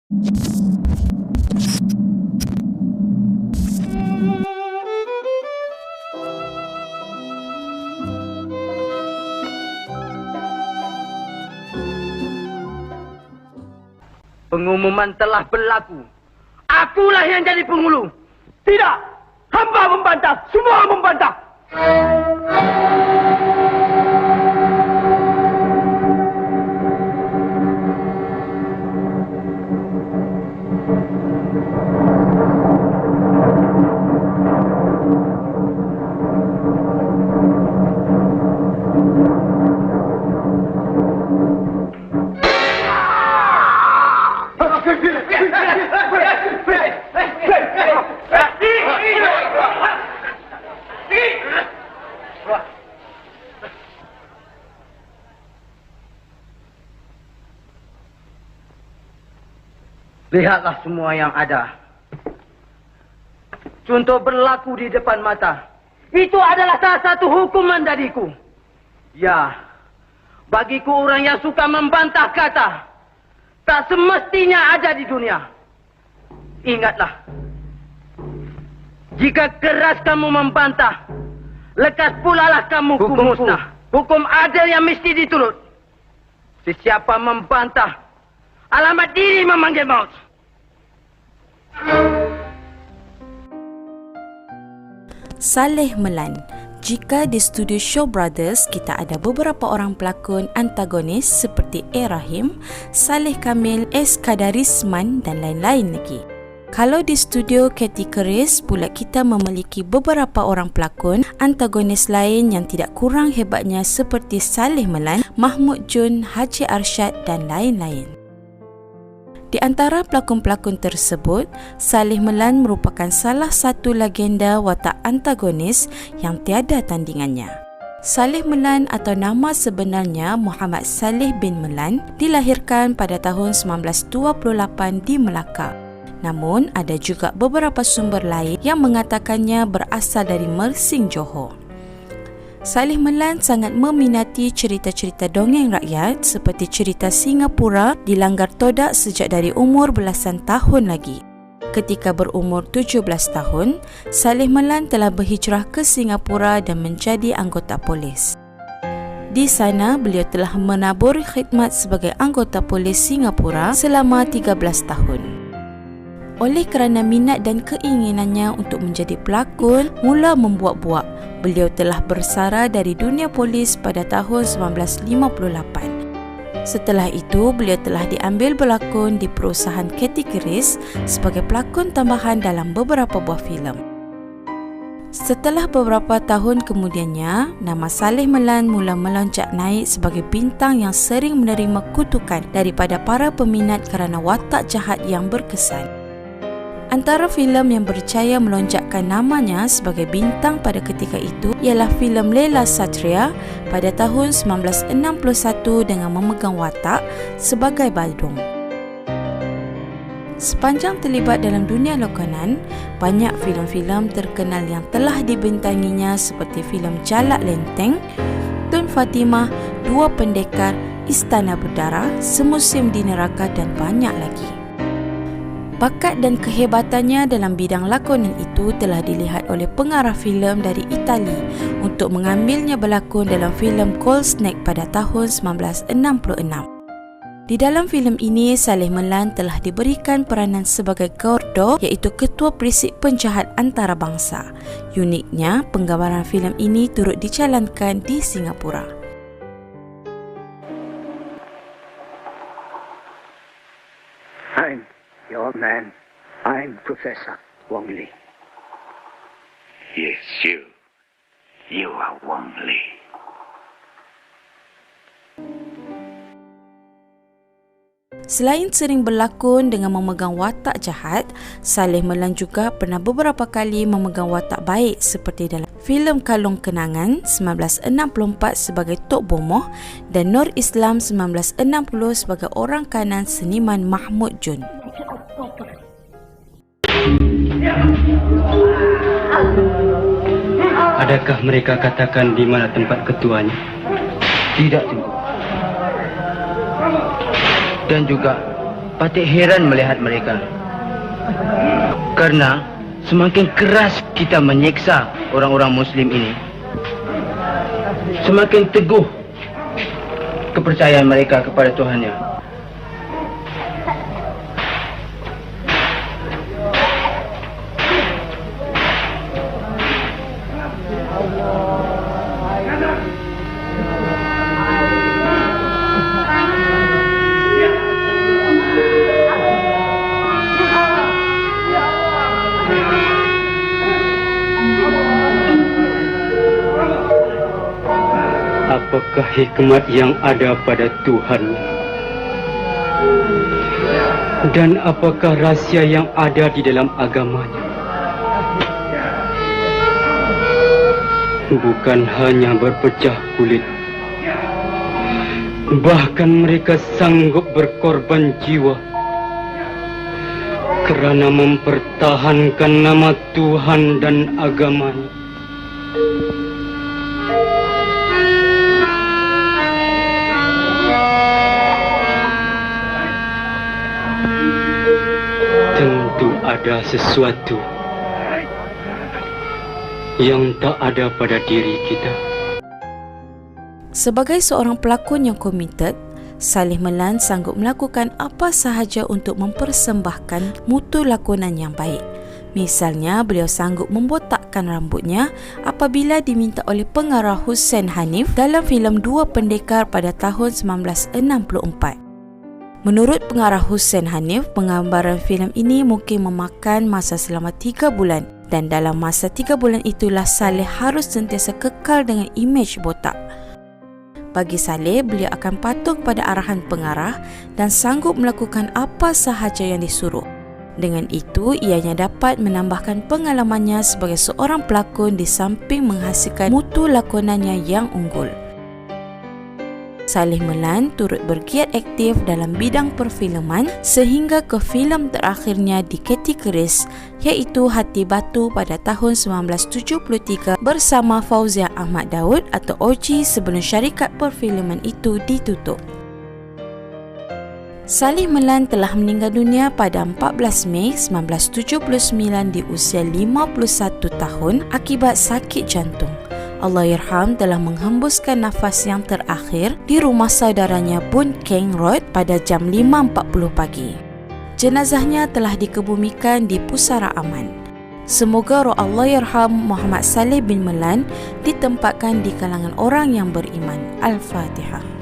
Pengumuman telah berlaku. Akulah yang jadi penghulu. Tidak! Hamba membantah! Semua membantah! Lihatlah semua yang ada. Contoh berlaku di depan mata. Itu adalah salah satu hukuman dariku. Ya, bagiku orang yang suka membantah kata tak semestinya ada di dunia. Ingatlah, jika keras kamu membantah, lekas pulalah kamu kumusnah. Hukum adil yang mesti diturut. Sesiapa membantah, alamat diri memanggil maut. Saleh Melan. Jika di studio Shaw Brothers kita ada beberapa orang pelakon antagonis seperti A. Rahim, Saleh Kamil, S. Kadarisman dan lain-lain lagi. Kalau di studio Cathy Keris pula kita memiliki beberapa orang pelakon antagonis lain yang tidak kurang hebatnya seperti Saleh Melan, Mahmud Jun, Haji Arsyad dan lain-lain. Di antara pelakon-pelakon tersebut, Saleh Melan merupakan salah satu legenda watak antagonis yang tiada tandingannya. Saleh Melan atau nama sebenarnya Muhammad Saleh bin Melan dilahirkan pada tahun 1928 di Melaka. Namun, ada juga beberapa sumber lain yang mengatakannya berasal dari Mersing, Johor. Saleh Melan sangat meminati cerita-cerita dongeng rakyat seperti cerita Singapura dilanggar todak sejak dari umur belasan tahun lagi. Ketika berumur 17 tahun, Saleh Melan telah berhijrah ke Singapura dan menjadi anggota polis. Di sana, beliau telah menabur khidmat sebagai anggota polis Singapura selama 13 tahun. Oleh kerana minat dan keinginannya untuk menjadi pelakon mula membuat-buat, beliau telah bersara dari dunia polis pada tahun 1958. Setelah itu, beliau telah diambil berlakon di perusahaan Cathy Keris sebagai pelakon tambahan dalam beberapa buah filem. Setelah beberapa tahun kemudiannya, nama Saleh Melan mula melonjak naik sebagai bintang yang sering menerima kutukan daripada para peminat kerana watak jahat yang berkesan. Antara filem yang berjaya melonjakkan namanya sebagai bintang pada ketika itu ialah filem Lela Satria pada tahun 1961 dengan memegang watak sebagai Badung. Sepanjang terlibat dalam dunia lokanan, banyak filem-filem terkenal yang telah dibintanginya seperti filem Jalak Lenteng, Tun Fatimah, Dua Pendekar, Istana Berdarah, Semusim di Neraka dan banyak lagi. Bakat dan kehebatannya dalam bidang lakonan itu telah dilihat oleh pengarah filem dari Itali untuk mengambilnya berlakon dalam filem Cold Snake pada tahun 1966. Di dalam filem ini, Saleh Melan telah diberikan peranan sebagai Gordo, iaitu ketua perisik penjahat antarabangsa. Uniknya, penggambaran filem ini turut dijalankan di Singapura. Your man, I'm Professor Wong Lee. Yes, you. You are Wong Lee. Selain sering berlakon dengan memegang watak jahat, Saleh Melan juga pernah beberapa kali memegang watak baik seperti dalam filem Kalung Kenangan 1964 sebagai Tok Bomoh dan Nur Islam 1960 sebagai orang kanan seniman Mahmud Jun. Adakah mereka katakan di mana tempat ketuanya? Tidak, Tengku. Dan juga patut heran melihat mereka. Karena semakin keras kita menyiksa orang-orang Muslim ini, semakin teguh kepercayaan mereka kepada Tuhannya. Apakah hikmat yang ada pada Tuhan? Dan apakah rahsia yang ada di dalam agamanya? Bukan hanya berpecah kulit, bahkan mereka sanggup berkorban jiwa kerana mempertahankan nama Tuhan dan agamanya. Tentu ada sesuatu yang tak ada pada diri kita. Sebagai seorang pelakon yang komited, Saleh Melan sanggup melakukan apa sahaja untuk mempersembahkan mutu lakonan yang baik. Misalnya, beliau sanggup membotakkan rambutnya apabila diminta oleh pengarah Hussein Hanif dalam filem Dua Pendekar pada tahun 1964. Menurut pengarah Hussein Hanif, penggambaran filem ini mungkin memakan masa selama 3 bulan dan dalam masa 3 bulan itulah Saleh harus sentiasa kekal dengan imej botak. Bagi Saleh, beliau akan patuh pada arahan pengarah dan sanggup melakukan apa sahaja yang disuruh. Dengan itu, ianya dapat menambahkan pengalamannya sebagai seorang pelakon di samping menghasilkan mutu lakonannya yang unggul. Saleh Melan turut bergiat aktif dalam bidang perfilman sehingga ke filem terakhirnya di kategoris iaitu Hati Batu pada tahun 1973 bersama Fauzia Ahmad Daud atau OG sebelum syarikat perfilman itu ditutup. Saleh Melan telah meninggal dunia pada 14 Mei 1979 di usia 51 tahun akibat sakit jantung. Allahyarham telah menghembuskan nafas yang terakhir di rumah saudaranya Boon Keng Road pada jam 5.40 pagi. Jenazahnya telah dikebumikan di Pusara Aman. Semoga roh Allahyarham Muhammad Saleh bin Melan ditempatkan di kalangan orang yang beriman. Al-Fatihah.